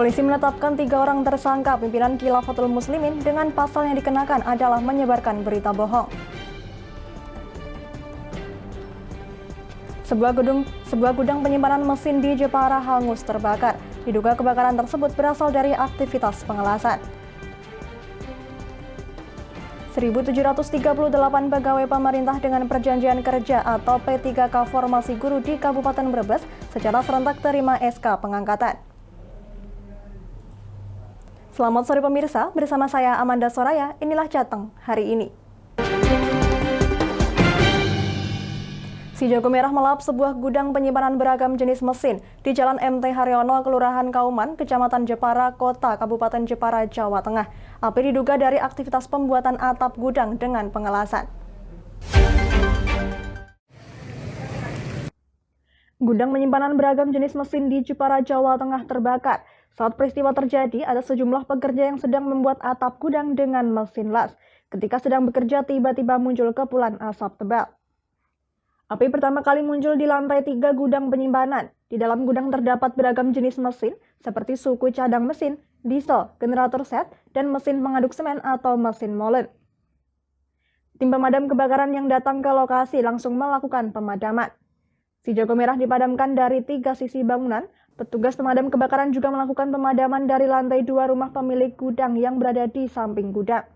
Polisi menetapkan 3 orang tersangka pimpinan Khilafatul Muslimin dengan pasal yang dikenakan adalah menyebarkan berita bohong. Sebuah gudang penyimpanan mesin di Jepara hangus terbakar. Diduga kebakaran tersebut berasal dari aktivitas pengelasan. 1.738 pegawai pemerintah dengan perjanjian kerja atau P3K formasi guru di Kabupaten Brebes secara serentak terima SK pengangkatan. Selamat sore pemirsa, bersama saya Amanda Soraya, inilah Jateng hari ini. Si Jago Merah melap sebuah gudang penyimpanan beragam jenis mesin di Jalan MT Haryono, Kelurahan Kauman, Kecamatan Jepara, Kota Kabupaten Jepara, Jawa Tengah. Api diduga dari aktivitas pembuatan atap gudang dengan pengelasan. Gudang penyimpanan beragam jenis mesin di Jepara, Jawa Tengah terbakar. Saat peristiwa terjadi, ada sejumlah pekerja yang sedang membuat atap gudang dengan mesin las. Ketika sedang bekerja, tiba-tiba muncul kepulan asap tebal. Api pertama kali muncul di lantai 3 gudang penyimpanan. Di dalam gudang terdapat beragam jenis mesin, seperti suku cadang mesin, diesel, generator set, dan mesin pengaduk semen atau mesin molen. Tim pemadam kebakaran yang datang ke lokasi langsung melakukan pemadaman. Si Jago Merah dipadamkan dari 3 sisi bangunan. Petugas pemadam kebakaran juga melakukan pemadaman dari lantai 2 rumah pemilik gudang yang berada di samping gudang.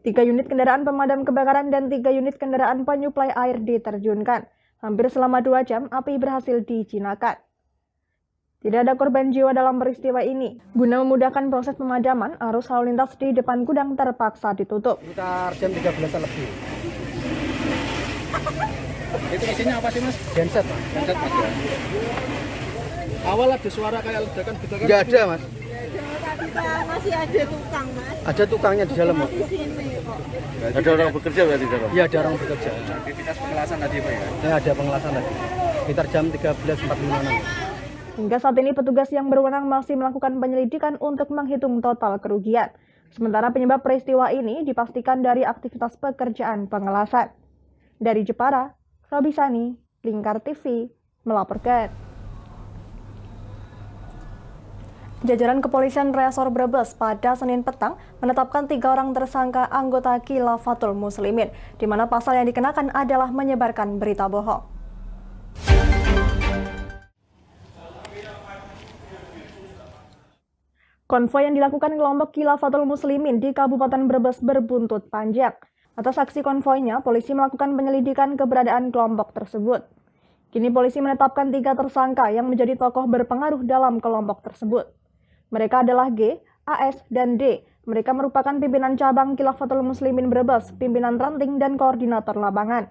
3 unit kendaraan pemadam kebakaran dan 3 unit kendaraan penyuplai air diterjunkan. Hampir selama 2 jam, api berhasil dijinakan. Tidak ada korban jiwa dalam peristiwa ini. Guna memudahkan proses pemadaman, arus lalu lintas di depan gudang terpaksa ditutup. Sekitar jam 13 lebih. Itu isinya apa sih, Mas? Genset, Mas. Genset, Mas. Awal ada suara kayak ledakan gitu kan? Nggak ada, Mas. Masih ada tukang, Mas. Ada tukangnya di dalam, Mas. Di sini kok. Ada orang bekerja berarti di dalam? Iya, ada orang bekerja. Aktivitas pengelasan tadi, Pak, ya? Ya, ada pengelasan lagi. Sekitar jam 13.45. Hingga saat ini petugas yang berwenang masih melakukan penyelidikan untuk menghitung total kerugian. Sementara penyebab peristiwa ini dipastikan dari aktivitas pekerjaan pengelasan. Dari Jepara, Robi Sani, Lingkar TV, melaporkan. Jajaran Kepolisian Resor Brebes pada Senin petang menetapkan 3 orang tersangka anggota Khilafatul Muslimin, di mana pasal yang dikenakan adalah menyebarkan berita bohong. Konvoi yang dilakukan kelompok Khilafatul Muslimin di Kabupaten Brebes berbuntut panjang. Atas aksi konvoinya, polisi melakukan penyelidikan keberadaan kelompok tersebut. Kini polisi menetapkan 3 tersangka yang menjadi tokoh berpengaruh dalam kelompok tersebut. Mereka adalah G, AS, dan D. Mereka merupakan pimpinan cabang Khilafatul Muslimin Brebes, pimpinan ranting, dan koordinator lapangan.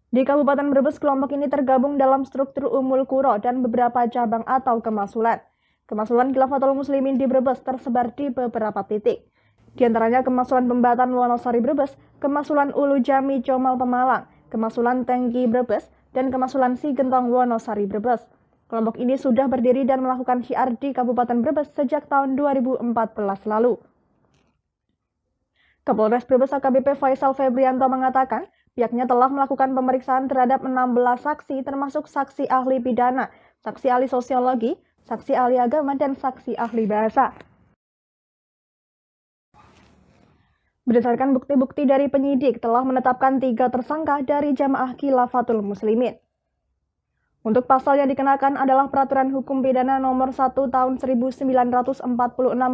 Di Kabupaten Brebes, kelompok ini tergabung dalam struktur Umul Quro dan beberapa cabang atau kemasulan. Kemasulan Khilafatul Muslimin di Brebes tersebar di beberapa titik. Di antaranya Kemasulan Pembatan Wonosari Brebes, Kemasulan Ulu Jami Comal Pemalang, Kemasulan Tengki Brebes, dan Kemasulan Sigentong Wonosari Brebes. Kelompok ini sudah berdiri dan melakukan syiar di Kabupaten Brebes sejak tahun 2014 lalu. Kapolres Brebes AKBP Faisal Febrianto mengatakan, pihaknya telah melakukan pemeriksaan terhadap 16 saksi termasuk saksi ahli pidana, saksi ahli sosiologi, saksi ahli agama, dan saksi ahli bahasa. Berdasarkan bukti-bukti dari penyidik, telah menetapkan 3 tersangka dari jamaah Khilafatul Muslimin. Untuk pasal yang dikenakan adalah Peraturan Hukum Pidana Nomor 1 Tahun 1946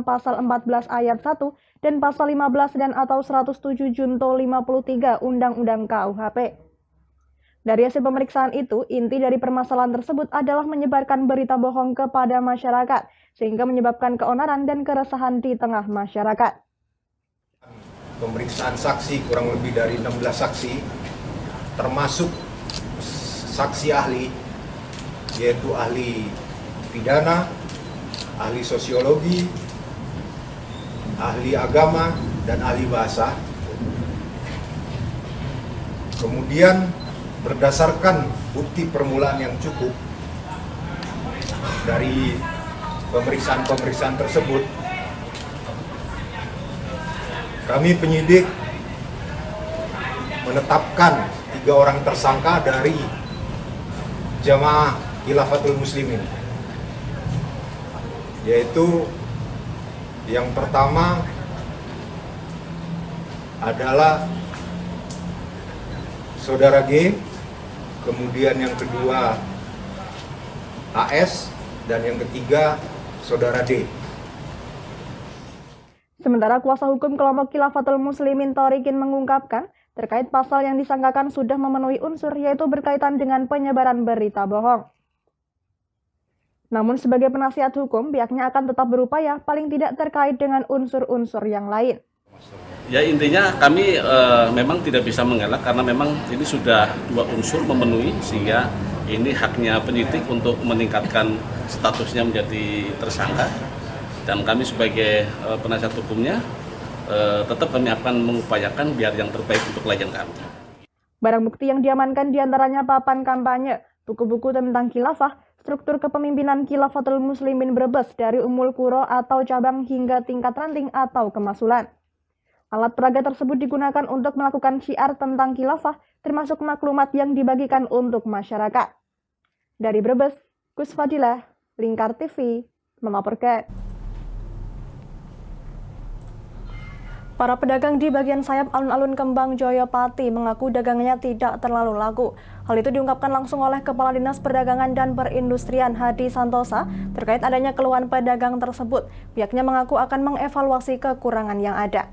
Pasal 14 Ayat 1 dan Pasal 15 dan atau 107 Junto 53 Undang-Undang KUHP. Dari hasil pemeriksaan itu, inti dari permasalahan tersebut adalah menyebarkan berita bohong kepada masyarakat, sehingga menyebabkan keonaran dan keresahan di tengah masyarakat. Pemeriksaan saksi kurang lebih dari 16 saksi, termasuk saksi ahli, yaitu ahli pidana, ahli sosiologi, ahli agama, dan ahli bahasa. Kemudian berdasarkan bukti permulaan yang cukup dari pemeriksaan-pemeriksaan tersebut, kami penyidik menetapkan 3 orang tersangka dari jamaah Khilafatul Muslimin. yaitu yang pertama adalah saudara G, kemudian yang kedua AS, dan yang ketiga saudara D. Sementara kuasa hukum kelompok Khilafatul Muslimin Thorikin mengungkapkan terkait pasal yang disangkakan sudah memenuhi unsur, yaitu berkaitan dengan penyebaran berita bohong. Namun sebagai penasihat hukum, pihaknya akan tetap berupaya paling tidak terkait dengan unsur-unsur yang lain. Ya intinya kami memang tidak bisa mengelak karena memang ini sudah dua unsur memenuhi, sehingga ini haknya penyidik untuk meningkatkan statusnya menjadi tersangka, dan kami sebagai penasihat hukumnya tetap kami akan mengupayakan biar yang terbaik untuk klien kami. Barang bukti yang diamankan diantaranya papan kampanye, buku-buku tentang khilafah, struktur kepemimpinan Khilafatul Muslimin Brebes dari Ummul Qura atau cabang hingga tingkat ranting atau kemasulan. Alat peraga tersebut digunakan untuk melakukan syiar tentang khilafah, termasuk maklumat yang dibagikan untuk masyarakat. Dari Brebes, Gus Fadilah, Lingkar TV, melaporkan. Para pedagang di bagian sayap alun-alun Kembang Joyopati mengaku dagangannya tidak terlalu laku. Hal itu diungkapkan langsung oleh Kepala Dinas Perdagangan dan Perindustrian Hadi Santosa terkait adanya keluhan pedagang tersebut. Pihaknya mengaku akan mengevaluasi kekurangan yang ada.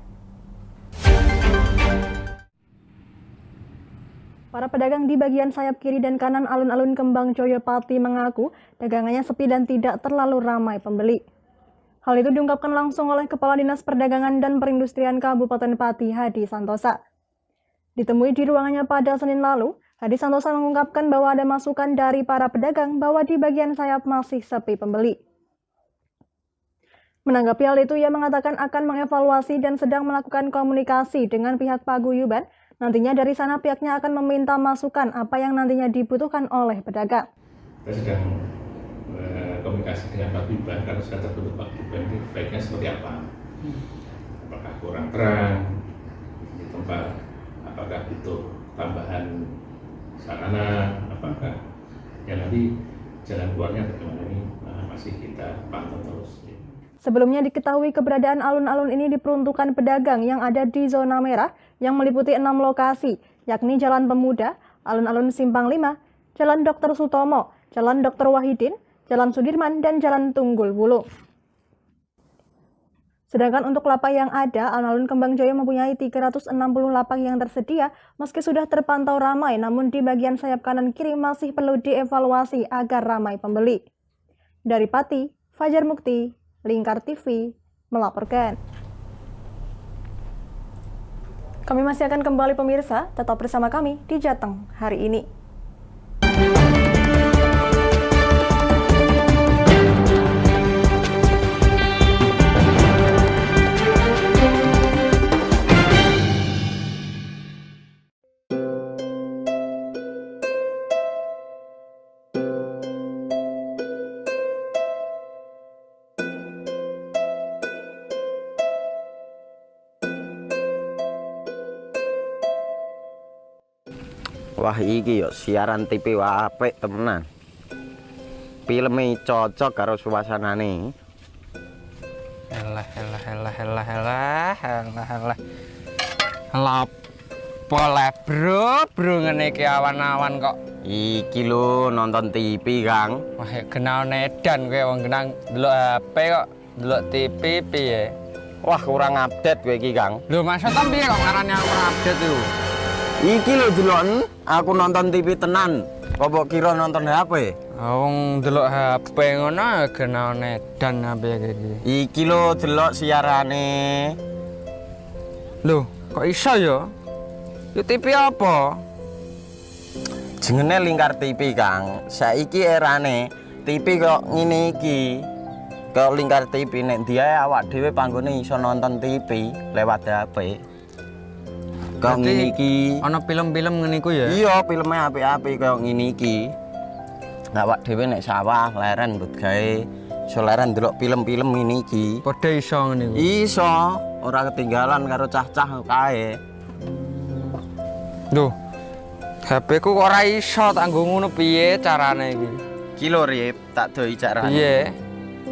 Para pedagang di bagian sayap kiri dan kanan alun-alun Kembang Joyopati mengaku dagangannya sepi dan tidak terlalu ramai pembeli. Hal itu diungkapkan langsung oleh Kepala Dinas Perdagangan dan Perindustrian Kabupaten Pati, Hadi Santosa. Ditemui di ruangannya pada Senin lalu, Hadi Santosa mengungkapkan bahwa ada masukan dari para pedagang bahwa di bagian sayap masih sepi pembeli. Menanggapi hal itu, ia mengatakan akan mengevaluasi dan sedang melakukan komunikasi dengan pihak paguyuban. Nantinya dari sana pihaknya akan meminta masukan apa yang nantinya dibutuhkan oleh pedagang. Kita sedang komunikasi dengan paguyuban karena sudah terbentuk paguyuban ini baiknya seperti apa? Apakah kurang terang di tempat? Apakah butuh tambahan sarana? Apakah ya nanti jalan keluarnya bagaimana ini masih kita pantau terus. Sebelumnya diketahui keberadaan alun-alun ini diperuntukkan pedagang yang ada di zona merah yang meliputi 6 lokasi, yakni Jalan Pemuda, Alun-alun Simpang 5, Jalan Dr. Sutomo, Jalan Dr. Wahidin, Jalan Sudirman, dan Jalan Tunggul Wulung. Sedangkan untuk lapak yang ada, alun-alun Kembang Joyo mempunyai 360 lapak yang tersedia, meski sudah terpantau ramai, namun di bagian sayap kanan kiri masih perlu dievaluasi agar ramai pembeli. Dari Pati, Fajar Mukti, Lingkar TV, melaporkan. Kami masih akan kembali pemirsa, tetap bersama kami di Jateng hari ini. Wah iki yo siaran TV apik temenan. Filme cocok karo suasanane. Elah. Lah bro ngene iki awan-awan kok. Iki lho nonton TV, Kang. Wah genah edan kowe wong genah delok HP kok delok TV piye? Wah kurang update kowe iki, Kang. Lho maksudnya piye kok ngarane aku update itu? Iki lho deloken aku nonton TV tenan. Apa kira nonton HP? Wong delok HP ngono genah edan apa iki. Iki lho delok siarane. Lho, kok iso ya? Yo TV apa? Jenenge Lingkar TV, Kang. Saiki erane TV kok ngene iki. Kok Lingkar TV nek dia awak dhewe panggone iso nonton TV lewat HP. Kok ngene iki. Ana film-film ngene iku ya? Iya, filme apik-apik kaya ngene iki. Awak dhewe nek sawah leren mbut gawe iso leren ndelok film-film ngene iki. Padha iso ngene iku. Iso, ora ketinggalan karo cah-cah kae. Duh. HP ku kok ora iso tak nggo ngono piye carane iki? Ki lho Rip, tak doi carane. Piye?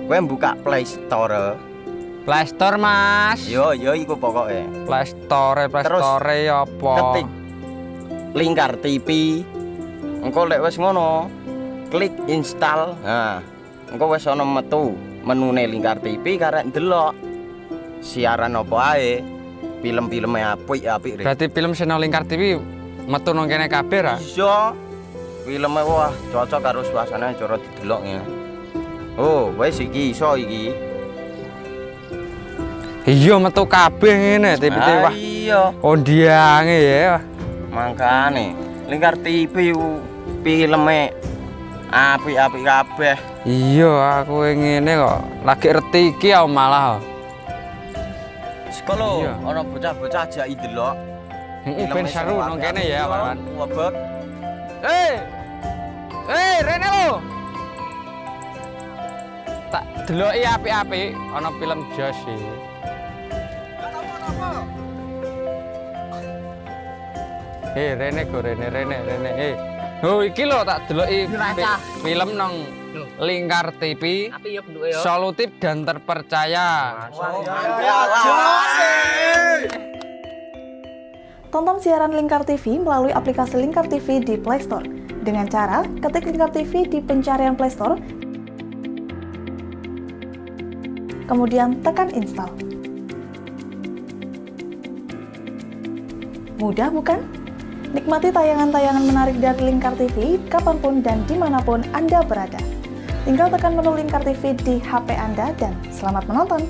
Kowe buka Play Store. Play Store, Mas. Yo iku pokoke. Play Store apa? Ketik Lingkar TV. Engko lek wis ngono, klik install. Nah, engko wis ana metu menune Lingkar TV karek ndelok siaran apa ae. Film-filme apik-apik. Berarti film channel Lingkar TV metu nang kene kabeh ra? Iso. Filme wah cocok karo suasana cara didelok ya. Oh, wis iki iso iki. Iya metu kabeh ngene TV-TV wah. Iya. Kondiange ya. Makane Lingkar TV ku filme apik-apik kabeh. Iya, aku ngene kok. Lagi retiki aku malah. Sekolo Iya. ana bocah-bocah ajak ndelok. Heeh, ben seru nang kene ya, kawan. Wabek. Rene lo. Tak deloki apik-apik ana film Jos iki. Rene go Rene. Oh iki lho tak deloki film nang Lingkar TV. Solutif dan terpercaya. Tonton siaran Lingkar TV melalui aplikasi Lingkar TV di Play Store. Dengan cara ketik Lingkar TV di pencarian Play Store, kemudian tekan install. Mudah bukan? Nikmati tayangan-tayangan menarik dari Lingkar TV kapanpun dan dimanapun Anda berada. Tinggal tekan menu Lingkar TV di HP Anda dan selamat menonton!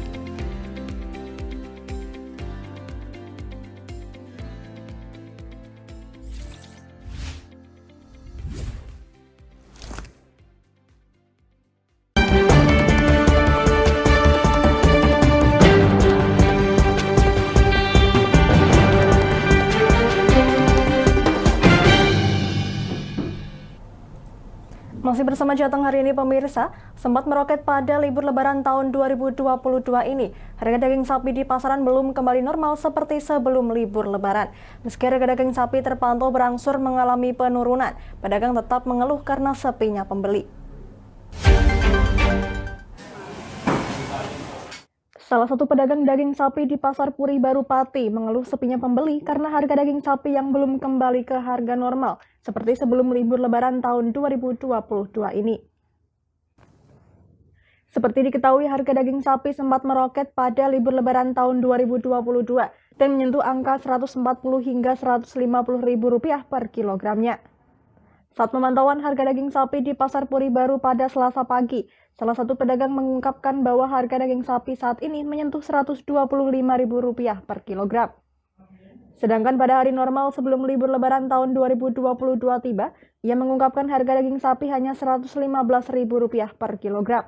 Masih bersama Jateng hari ini pemirsa, sempat meroket pada libur lebaran tahun 2022 ini. Harga daging sapi di pasaran belum kembali normal seperti sebelum libur lebaran. Meski harga daging sapi terpantau berangsur mengalami penurunan, pedagang tetap mengeluh karena sepinya pembeli. Salah satu pedagang daging sapi di Pasar Puri Baru Pati mengeluh sepinya pembeli karena harga daging sapi yang belum kembali ke harga normal seperti sebelum libur lebaran tahun 2022 ini. Seperti diketahui, harga daging sapi sempat meroket pada libur lebaran tahun 2022 dan menyentuh angka Rp140 hingga Rp150.000 per kilogramnya. Saat pemantauan harga daging sapi di Pasar Puri Baru pada Selasa pagi, salah satu pedagang mengungkapkan bahwa harga daging sapi saat ini menyentuh Rp125.000 per kilogram. Sedangkan pada hari normal sebelum libur lebaran tahun 2022 tiba, ia mengungkapkan harga daging sapi hanya Rp115.000 per kilogram.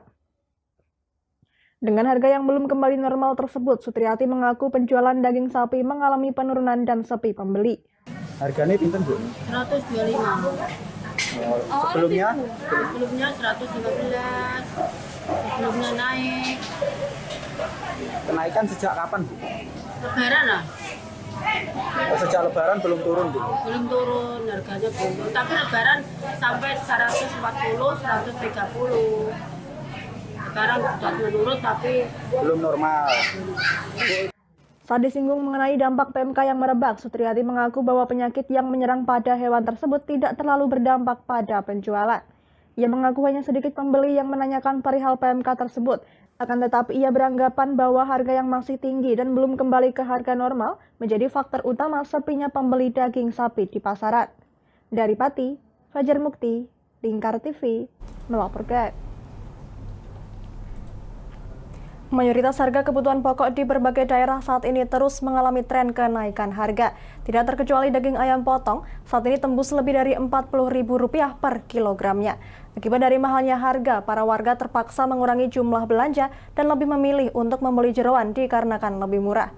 Dengan harga yang belum kembali normal tersebut, Sutriati mengaku penjualan daging sapi mengalami penurunan dan sepi pembeli. Harganya pinten, Bu? 125. Sebelumnya? Sebelumnya 115. Sebelumnya naik. Kenaikan sejak kapan, Bu? Lebaran lah. Sejak lebaran belum turun, Bu? Belum turun, harganya belum. Tapi lebaran sampai 140, 130. Sekarang sudah menurun tapi Belum normal. Saat disinggung mengenai dampak PMK yang merebak, Sutriati mengaku bahwa penyakit yang menyerang pada hewan tersebut tidak terlalu berdampak pada penjualan. Ia mengaku hanya sedikit pembeli yang menanyakan perihal PMK tersebut. Akan tetapi ia beranggapan bahwa harga yang masih tinggi dan belum kembali ke harga normal menjadi faktor utama sepinya pembeli daging sapi di pasaran. Dari Pati, Fajar Mukti, Lingkar TV, melaporkan. Mayoritas harga kebutuhan pokok di berbagai daerah saat ini terus mengalami tren kenaikan harga. Tidak terkecuali daging ayam potong, saat ini tembus lebih dari Rp40.000 per kilogramnya. Akibat dari mahalnya harga, para warga terpaksa mengurangi jumlah belanja dan lebih memilih untuk membeli jeroan dikarenakan lebih murah.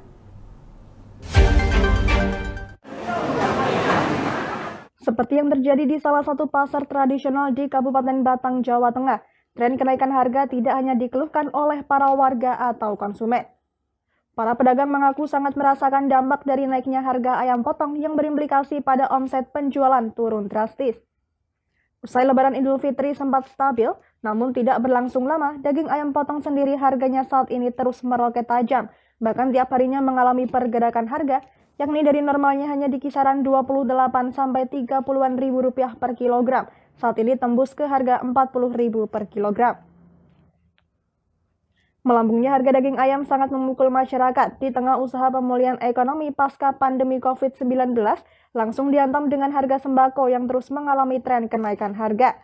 Seperti yang terjadi di salah satu pasar tradisional di Kabupaten Batang, Jawa Tengah, tren kenaikan harga tidak hanya dikeluhkan oleh para warga atau konsumen. Para pedagang mengaku sangat merasakan dampak dari naiknya harga ayam potong yang berimplikasi pada omset penjualan turun drastis. Usai Lebaran Idul Fitri sempat stabil, Namun tidak berlangsung lama, daging ayam potong sendiri harganya saat ini terus meroket tajam. Bahkan tiap harinya mengalami pergerakan harga, yakni dari normalnya hanya di kisaran 28 sampai 30-an ribu rupiah per kilogram. Saat ini tembus ke harga 40.000 per kilogram. Melambungnya harga daging ayam sangat memukul masyarakat. Di tengah usaha pemulihan ekonomi pasca pandemi COVID-19, langsung dihantam dengan harga sembako yang terus mengalami tren kenaikan harga.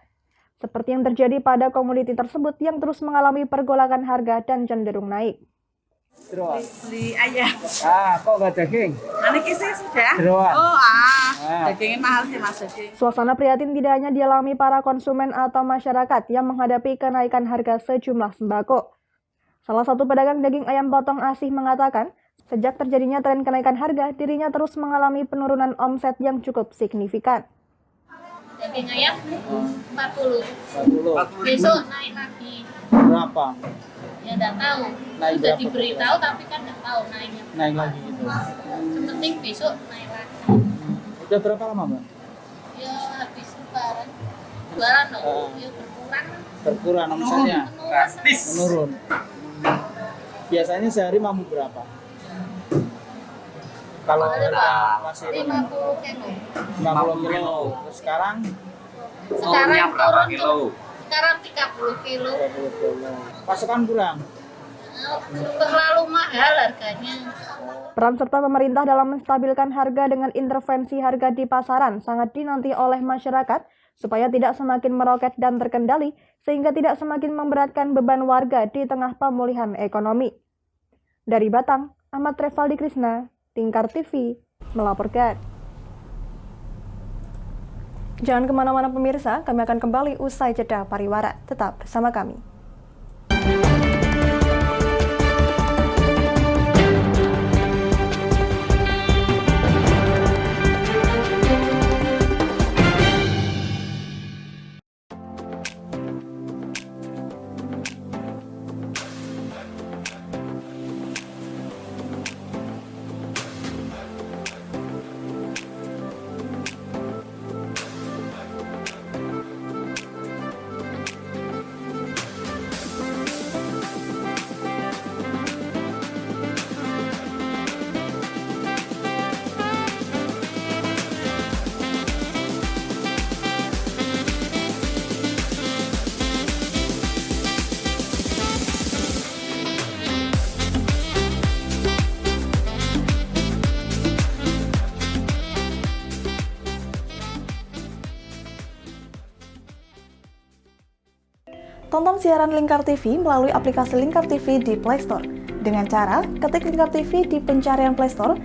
Seperti yang terjadi pada komoditi tersebut yang terus mengalami pergolakan harga dan cenderung naik. Beli ayam. Kok nggak daging? Anak sih sudah. Jeroan. Dagingnya mahal sih Mas daging. Suasana prihatin tidak hanya dialami para konsumen atau masyarakat yang menghadapi kenaikan harga sejumlah sembako. Salah satu pedagang daging ayam potong Asih mengatakan, sejak terjadinya tren kenaikan harga, dirinya terus mengalami penurunan omset yang cukup signifikan. Daging ayam 40. Besok naik lagi. Berapa? Ya nggak tahu. Naik Sudah berapa? diberitahu tapi kan nggak tahu naiknya. Naik lagi gitu. Yang penting besok naik lagi. Udah berapa lama, Mbak? Ya habis lebaran. Lebaran loh. Ya berkurang. Berkurang omsetnya? Menurun. Menurun. Biasanya sehari mampu berapa? Kalau masih 50 kilo. 50 kilo. Terus sekarang Sekarang turun tuh. Sekarang 30 kilo. 30 kilo. Pasokan kurang. Terlalu mahal harganya. Peran serta pemerintah dalam menstabilkan harga dengan intervensi harga di pasaran sangat dinanti oleh masyarakat supaya tidak semakin meroket dan terkendali sehingga tidak semakin memberatkan beban warga di tengah pemulihan ekonomi. Dari Batang, Ahmad Revaldi Krisna, Lingkar TV, melaporkan. Jangan kemana-mana pemirsa, kami akan kembali usai jeda pariwara. Tetap bersama kami. Tonton siaran Lingkar TV melalui aplikasi Lingkar TV di Play Store. Dengan cara ketik Lingkar TV di pencarian Play Store,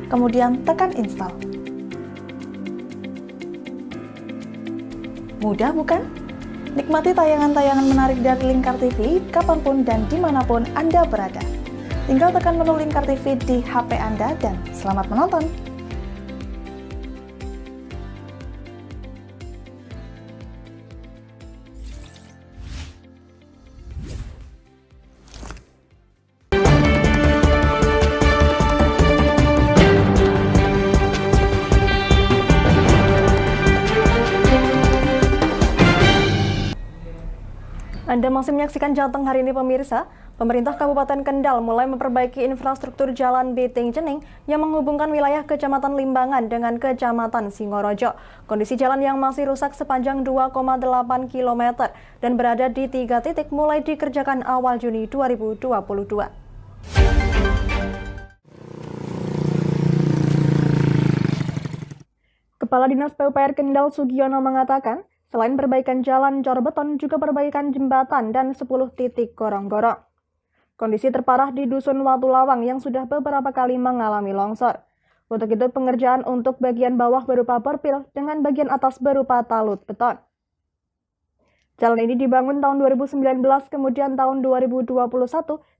kemudian tekan install. Mudah bukan? Nikmati tayangan-tayangan menarik dari Lingkar TV kapanpun dan dimanapun Anda berada. Tinggal tekan menu Lingkar TV di HP Anda dan selamat menonton! Anda masih menyaksikan Jateng hari ini pemirsa. Pemerintah Kabupaten Kendal mulai memperbaiki infrastruktur Jalan Biting Jening yang menghubungkan wilayah Kecamatan Limbangan dengan Kecamatan Singorojo. Kondisi jalan yang masih rusak sepanjang 2,8 km dan berada di 3 titik mulai dikerjakan awal Juni 2022. Kepala Dinas PUPR Kendal Sugiono mengatakan, selain perbaikan jalan cor beton, juga perbaikan jembatan dan 10 titik gorong-gorong. Kondisi terparah di Dusun Watu Lawang yang sudah beberapa kali mengalami longsor. Untuk itu pengerjaan untuk bagian bawah berupa borpil dengan bagian atas berupa talut beton. Jalan ini dibangun tahun 2019, kemudian tahun 2021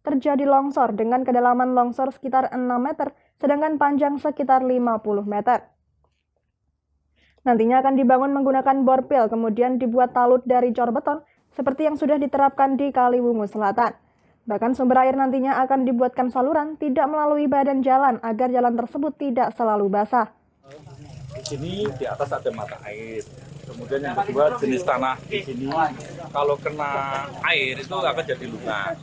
terjadi longsor dengan kedalaman longsor sekitar 6 meter, sedangkan panjang sekitar 50 meter. Nantinya akan dibangun menggunakan borpil, kemudian dibuat talut dari cor beton, seperti yang sudah diterapkan di Kaliwungu Selatan. Bahkan sumber air nantinya akan dibuatkan saluran tidak melalui badan jalan agar jalan tersebut tidak selalu basah. Di sini di atas ada mata air, Kemudian yang kedua, jenis tanah di sini kalau kena air itu akan jadi lunak.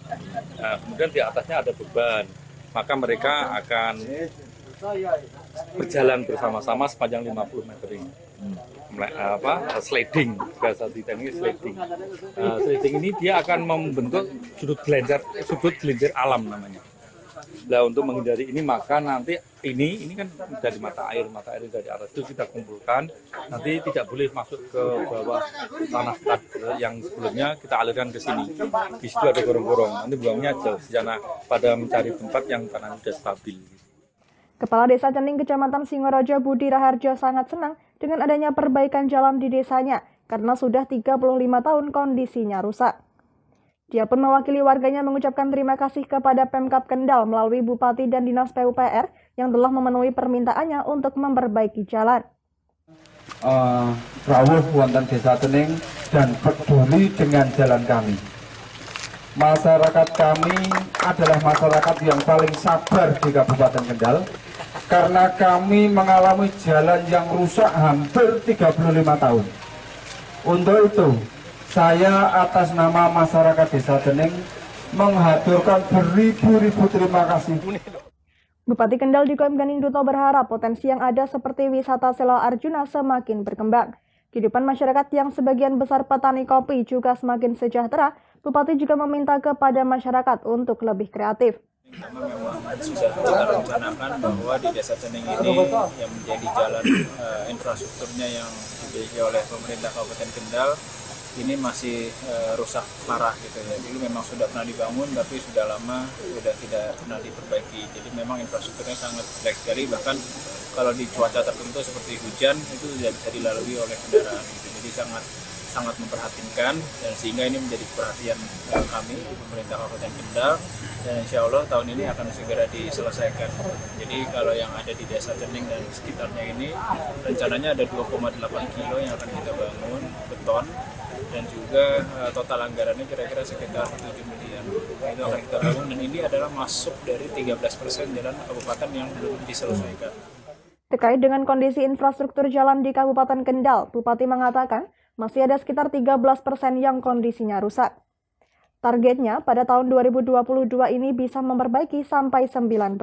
Nah, kemudian di atasnya ada beban, maka mereka akan berjalan bersama-sama sepanjang 50 meter ini. Sliding, bahasa di teknik sliding. Sliding ini dia akan membentuk sudut gelincir alam namanya. Nah, untuk menghindari ini maka nanti ini kan dari mata air dari atas itu kita kumpulkan, nanti tidak boleh masuk ke bawah tanah yang sebelumnya kita alirkan ke sini. Di situ ada gorong-gorong, nanti buangnya jauh di sana pada mencari tempat yang tanah sudah stabil. Kepala Desa Cening Kecamatan Singorojo Budi Raharjo sangat senang dengan adanya perbaikan jalan di desanya karena sudah 35 tahun kondisinya rusak. Dia pun mewakili warganya mengucapkan terima kasih kepada Pemkab Kendal melalui Bupati dan Dinas PUPR yang telah memenuhi permintaannya untuk memperbaiki jalan. Rawuh wonten Desa Cening dan peduli dengan jalan kami. Masyarakat kami adalah masyarakat yang paling sabar di Kabupaten Kendal karena kami mengalami jalan yang rusak hampir 35 tahun. Untuk itu, saya atas nama masyarakat Desa Cening menghaturkan beribu-ribu terima kasih. Bupati Kendal Dikoim Ganinduto berharap potensi yang ada seperti wisata Selo Arjuna semakin berkembang. Kehidupan masyarakat yang sebagian besar petani kopi juga semakin sejahtera. Bupati juga meminta kepada masyarakat untuk lebih kreatif. Memang sudah kita rencanakan bahwa di Desa Cening ini yang menjadi jalan infrastrukturnya yang dimiliki oleh pemerintah Kabupaten Kendal ini masih rusak parah gitu ya. Dulu memang sudah pernah dibangun tapi sudah lama sudah tidak pernah diperbaiki. Jadi memang infrastrukturnya sangat jelek sekali, bahkan kalau di cuaca tertentu seperti hujan itu tidak bisa dilalui oleh kendaraan gitu. Jadi sangat memperhatinkan, dan sehingga ini menjadi perhatian kami di pemerintah Kabupaten Kendal, dan insya Allah tahun ini akan segera diselesaikan. Jadi kalau yang ada di Desa Cening dan sekitarnya ini rencananya ada 2,8 kilo yang akan kita bangun beton, dan juga total anggarannya kira-kira sekitar 7 miliar. Itu akan kita bangun, dan ini adalah masuk dari 13% jalan kabupaten yang belum diselesaikan. Terkait dengan kondisi infrastruktur jalan di Kabupaten Kendal, Bupati mengatakan masih ada sekitar 13% yang kondisinya rusak. Targetnya pada tahun 2022 ini bisa memperbaiki sampai 9%.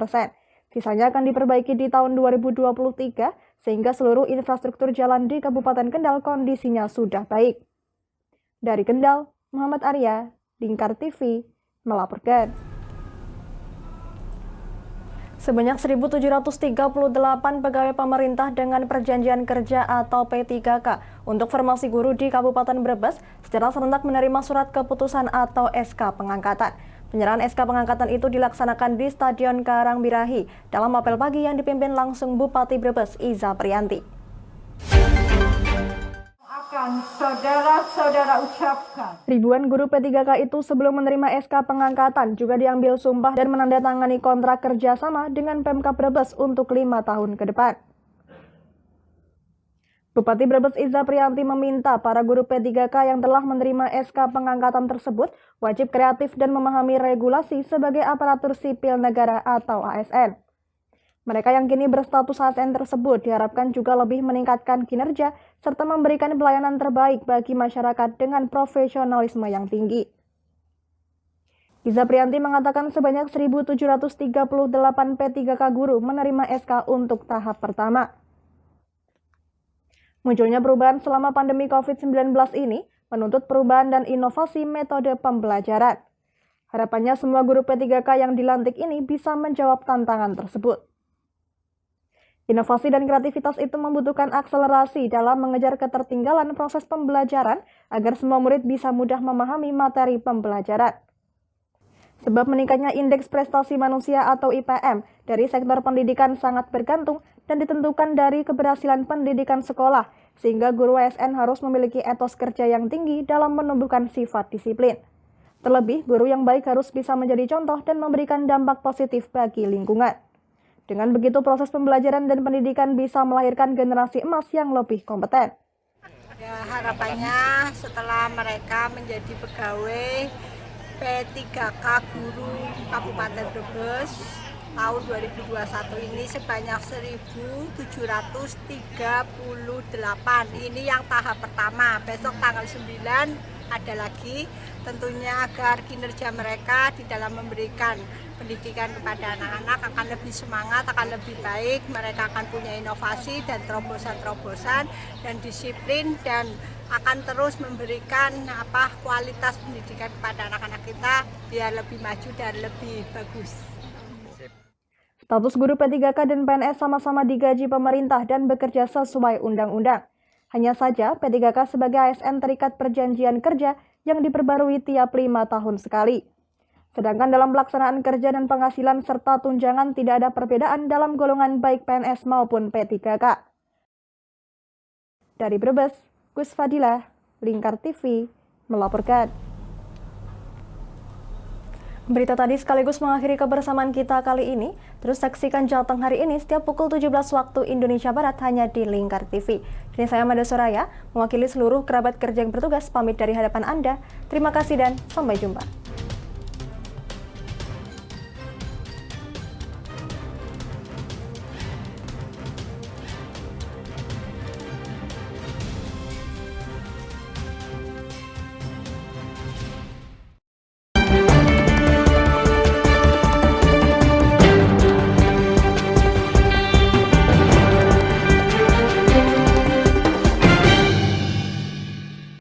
Sisanya akan diperbaiki di tahun 2023 sehingga seluruh infrastruktur jalan di Kabupaten Kendal kondisinya sudah baik. Dari Kendal, Muhammad Arya, Lingkar TV, melaporkan. Sebanyak 1.738 pegawai pemerintah dengan perjanjian kerja atau P3K untuk formasi guru di Kabupaten Brebes secara serentak menerima surat keputusan atau SK pengangkatan. Penyerahan SK pengangkatan itu dilaksanakan di Stadion Karangbirahi dalam apel pagi yang dipimpin langsung Bupati Brebes Iza Priyanti. Saudara-saudara ucapkan. Ribuan guru P3K itu sebelum menerima SK pengangkatan juga diambil sumpah dan menandatangani kontrak kerjasama dengan Pemkab Brebes untuk 5 tahun ke depan. Bupati Brebes Iza Priyanti meminta para guru P3K yang telah menerima SK pengangkatan tersebut wajib kreatif dan memahami regulasi sebagai aparatur sipil negara atau ASN. Mereka yang kini berstatus ASN tersebut diharapkan juga lebih meningkatkan kinerja serta memberikan pelayanan terbaik bagi masyarakat dengan profesionalisme yang tinggi. Iza Priyanti mengatakan sebanyak 1.738 P3K guru menerima SK untuk tahap pertama. Munculnya perubahan selama pandemi COVID-19 ini menuntut perubahan dan inovasi metode pembelajaran. Harapannya semua guru P3K yang dilantik ini bisa menjawab tantangan tersebut. Inovasi dan kreativitas itu membutuhkan akselerasi dalam mengejar ketertinggalan proses pembelajaran agar semua murid bisa mudah memahami materi pembelajaran. Sebab meningkatnya indeks prestasi manusia atau IPM dari sektor pendidikan sangat bergantung dan ditentukan dari keberhasilan pendidikan sekolah, sehingga guru ASN harus memiliki etos kerja yang tinggi dalam menumbuhkan sifat disiplin. Terlebih, guru yang baik harus bisa menjadi contoh dan memberikan dampak positif bagi lingkungan. Dengan begitu, proses pembelajaran dan pendidikan bisa melahirkan generasi emas yang lebih kompeten. Ya, harapannya setelah mereka menjadi pegawai P3K guru Kabupaten Brebes, tahun 2021 ini sebanyak 1.738. Ini yang tahap pertama. Besok tanggal 9 ada lagi, tentunya agar kinerja mereka di dalam memberikan pendidikan kepada anak-anak akan lebih semangat, akan lebih baik. Mereka akan punya inovasi dan terobosan-terobosan dan disiplin, dan akan terus memberikan kualitas pendidikan kepada anak-anak kita biar lebih maju dan lebih bagus. Status guru P3K dan PNS sama-sama digaji pemerintah dan bekerja sesuai undang-undang. Hanya saja P3K sebagai ASN terikat perjanjian kerja yang diperbarui tiap 5 tahun sekali. Sedangkan dalam pelaksanaan kerja dan penghasilan serta tunjangan tidak ada perbedaan dalam golongan baik PNS maupun P3K. Dari Brebes, Gus Fadilah, Lingkar TV, melaporkan. Berita tadi sekaligus mengakhiri kebersamaan kita kali ini. Terus saksikan Jateng hari ini setiap pukul 17 waktu Indonesia Barat hanya di Lingkar TV. Kini saya Mada Soraya, mewakili seluruh kerabat kerja yang bertugas pamit dari hadapan Anda. Terima kasih dan sampai jumpa.